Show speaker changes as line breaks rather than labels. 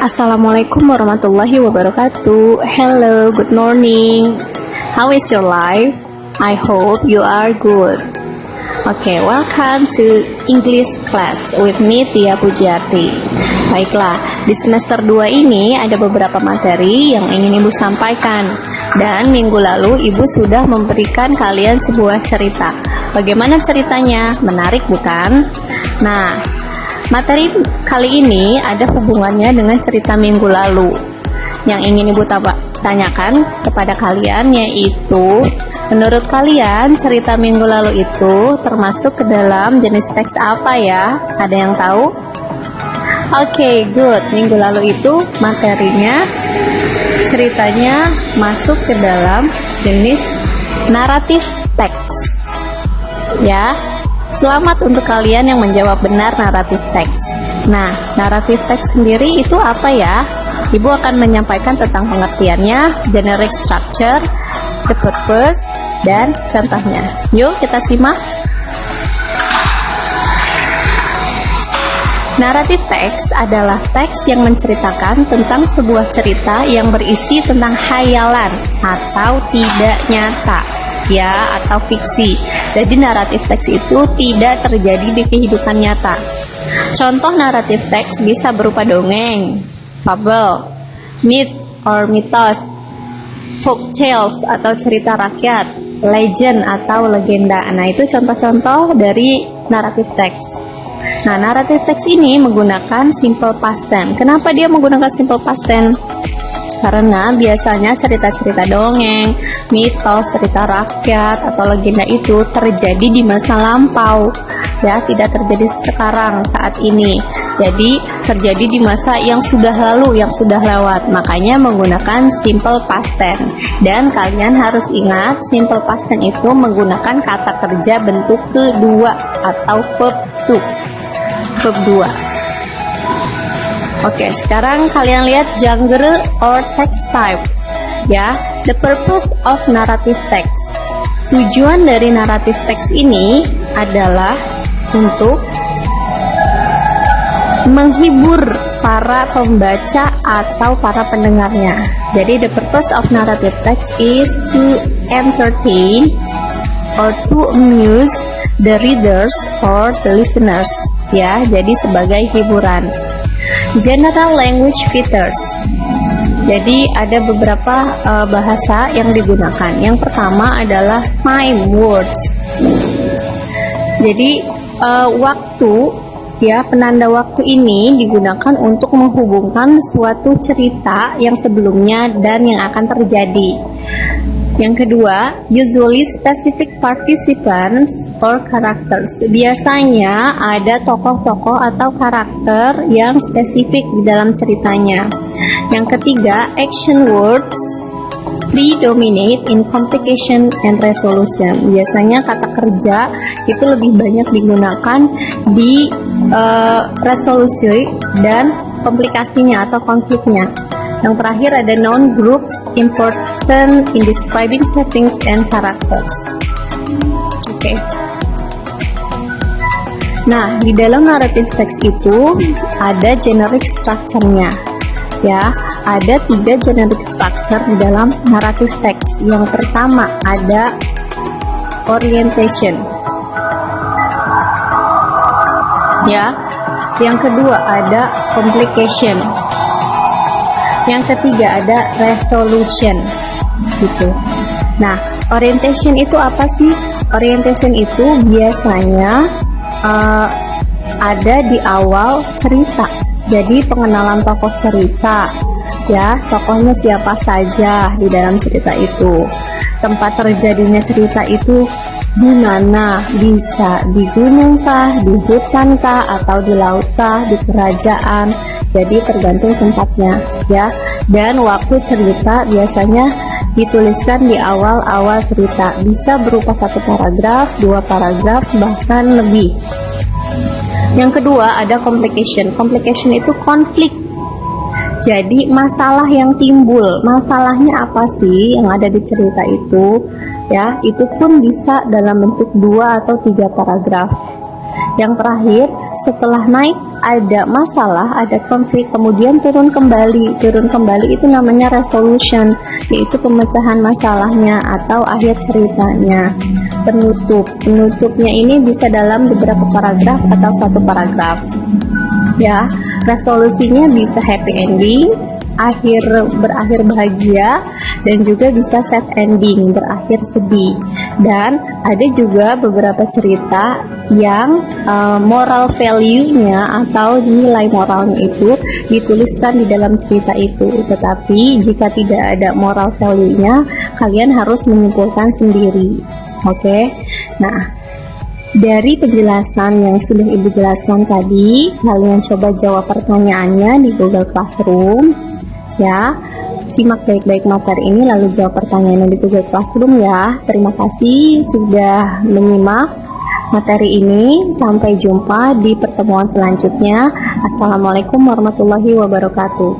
Assalamualaikum warahmatullahi wabarakatuh. Hello, good morning. How is your life? I hope you are good. Okay, welcome to English class with me Tia Pujiati. Baiklah, di semester 2 ini ada beberapa materi yang ingin Ibu sampaikan. Dan minggu lalu Ibu sudah memberikan kalian sebuah cerita. Bagaimana ceritanya? Menarik bukan? Nah, materi kali ini ada hubungannya dengan cerita minggu lalu. Yang ingin Ibu tanyakan kepada kalian yaitu, menurut kalian cerita minggu lalu itu termasuk ke dalam jenis teks apa ya? Ada yang tahu? Oke, good. Minggu lalu itu materinya, ceritanya masuk ke dalam jenis naratif teks. Ya. Selamat untuk kalian yang menjawab benar naratif teks. Nah, naratif teks sendiri itu apa ya? Ibu akan menyampaikan tentang pengertiannya, generic structure, the purpose, dan contohnya. Yuk kita simak. Naratif teks adalah teks yang menceritakan tentang sebuah cerita yang berisi tentang khayalan atau tidak nyata, ya, atau fiksi. Jadi naratif teks itu tidak terjadi di kehidupan nyata. Contoh naratif teks bisa berupa dongeng, fable, myth or mitos, folk tales atau cerita rakyat, legend atau legenda. Nah, itu contoh-contoh dari naratif teks. Nah, naratif teks ini menggunakan simple past tense. Kenapa dia menggunakan simple past tense? Karena biasanya cerita-cerita dongeng, mitos, cerita rakyat, atau legenda itu terjadi di masa lampau, ya, tidak terjadi sekarang saat ini. Jadi terjadi di masa yang sudah lalu, yang sudah lewat. Makanya menggunakan simple past tense. Dan kalian harus ingat, simple past tense itu menggunakan kata kerja bentuk kedua atau verb to, verb 2. Oke, sekarang kalian lihat genre or text type. Ya, the purpose of narrative text. Tujuan dari naratif teks ini adalah untuk menghibur para pembaca atau para pendengarnya. Jadi the purpose of narrative text is to entertain or to amuse the readers or the listeners. Ya, jadi sebagai hiburan. General language features. Jadi ada beberapa bahasa yang digunakan. Yang pertama adalah time words. Jadi waktu, ya, penanda waktu ini digunakan untuk menghubungkan suatu cerita yang sebelumnya dan yang akan terjadi. Yang kedua, usually specific participants or characters. Biasanya ada tokoh-tokoh atau karakter yang spesifik di dalam ceritanya. Yang ketiga, action words predominate in complication and resolution. Biasanya kata kerja itu lebih banyak digunakan di resolusi dan komplikasinya atau konfliknya. Yang terakhir ada noun groups important in describing settings and characters. Oke. Nah, di dalam narrative text itu ada generic structure-nya. Ya, ada 3 generic structure di dalam narrative text. Yang pertama ada orientation. Ya. Yang kedua ada complication. Yang ketiga ada resolution, gitu. Nah, orientation itu apa sih? Orientation itu biasanya ada di awal cerita. Jadi pengenalan tokoh cerita, ya, tokohnya siapa saja di dalam cerita itu. Tempat terjadinya cerita itu di mana? Bisa di gunung kah, di hutan kah, atau di laut kah, di kerajaan. Jadi tergantung tempatnya, ya. Dan waktu cerita biasanya dituliskan di awal-awal cerita. Bisa berupa 1 paragraf, 2 paragraf, bahkan lebih. Yang kedua ada complication. Complication itu konflik. Jadi masalah yang timbul, masalahnya apa sih yang ada di cerita itu, ya, itu pun bisa dalam bentuk 2 atau 3 paragraf. Yang terakhir, setelah naik ada masalah, ada konflik, kemudian turun kembali. Turun kembali itu namanya resolution, yaitu pemecahan masalahnya atau akhir ceritanya. Penutupnya ini bisa dalam beberapa paragraf atau satu paragraf. Ya, resolusinya bisa happy ending, berakhir bahagia, dan juga bisa sad ending, berakhir sedih. Dan ada juga beberapa cerita yang moral value-nya atau nilai moralnya itu dituliskan di dalam cerita itu. Tetapi jika tidak ada moral value-nya, kalian harus menyimpulkan sendiri. Oke. Nah, dari penjelasan yang sudah Ibu jelaskan tadi, kalian coba jawab pertanyaannya di Google Classroom. Ya, simak baik-baik materi ini lalu jawab pertanyaannya di Google Classroom ya. Terima kasih sudah menyimak materi ini. Sampai jumpa di pertemuan selanjutnya. Assalamualaikum warahmatullahi wabarakatuh.